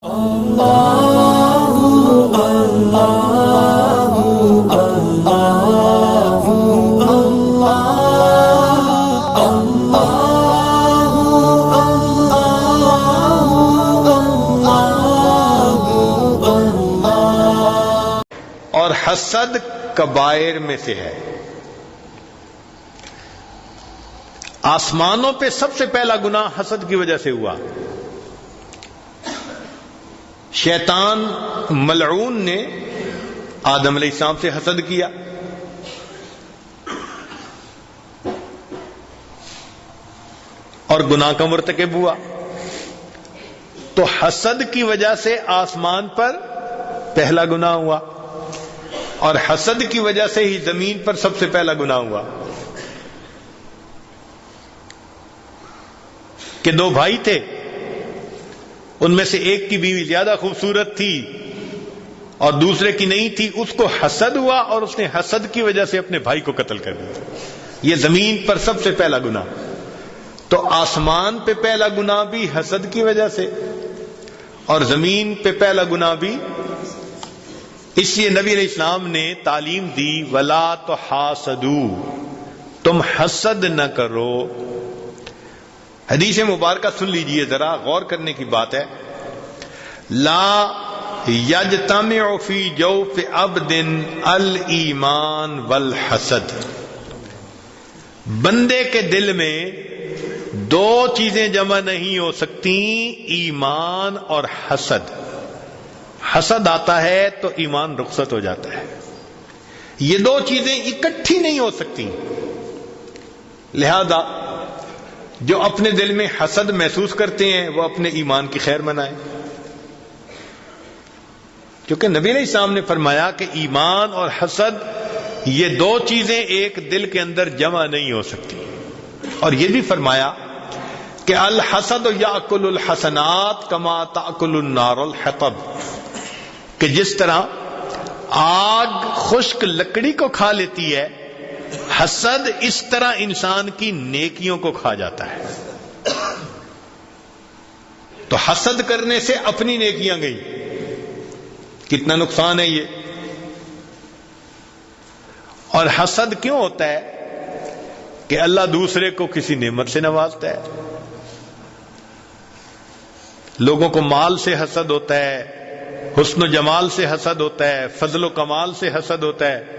اور حسد کبائر میں سے ہے۔ آسمانوں پہ سب سے پہلا گناہ حسد کی وجہ سے ہوا۔ شیطان ملعون نے آدم علیہ السلام سے حسد کیا، اور گناہ کا مرتکب ہوا۔ تو حسد کی وجہ سے آسمان پر پہلا گناہ ہوا، اور حسد کی وجہ سے ہی زمین پر سب سے پہلا گناہ ہوا کہ دو بھائی تھے، ان میں سے ایک کی بیوی زیادہ خوبصورت تھی اور دوسرے کی نہیں تھی، اس کو حسد ہوا اور اس نے حسد کی وجہ سے اپنے بھائی کو قتل کر دیا۔ یہ زمین پر سب سے پہلا گناہ۔ تو آسمان پہ پہلا گناہ بھی حسد کی وجہ سے، اور زمین پہ پہلا گناہ بھی۔ اس لیے نبی علیہ السلام نے تعلیم دی وَلَا تُحَاسَدُوا، تم حسد نہ کرو۔ حدیث مبارکہ سن لیجئے ذرا، غور کرنے کی بات ہے۔ لا یجتمع فی جوف عبد الایمان والحسد، بندے کے دل میں دو چیزیں جمع نہیں ہو سکتی، ایمان اور حسد۔ حسد آتا ہے تو ایمان رخصت ہو جاتا ہے، یہ دو چیزیں اکٹھی نہیں ہو سکتی۔ لہذا جو اپنے دل میں حسد محسوس کرتے ہیں وہ اپنے ایمان کی خیر منائیں، کیونکہ نبی علیہ السلام نے فرمایا کہ ایمان اور حسد یہ دو چیزیں ایک دل کے اندر جمع نہیں ہو سکتی۔ اور یہ بھی فرمایا کہ الحسد یاکل الحسنات کما تاکل النار الحطب، کہ جس طرح آگ خشک لکڑی کو کھا لیتی ہے، حسد اس طرح انسان کی نیکیوں کو کھا جاتا ہے۔ تو حسد کرنے سے اپنی نیکیاں گئی، کتنا نقصان ہے یہ۔ اور حسد کیوں ہوتا ہے؟ کہ اللہ دوسرے کو کسی نعمت سے نوازتا ہے۔ لوگوں کو مال سے حسد ہوتا ہے، حسن و جمال سے حسد ہوتا ہے، فضل و کمال سے حسد ہوتا ہے۔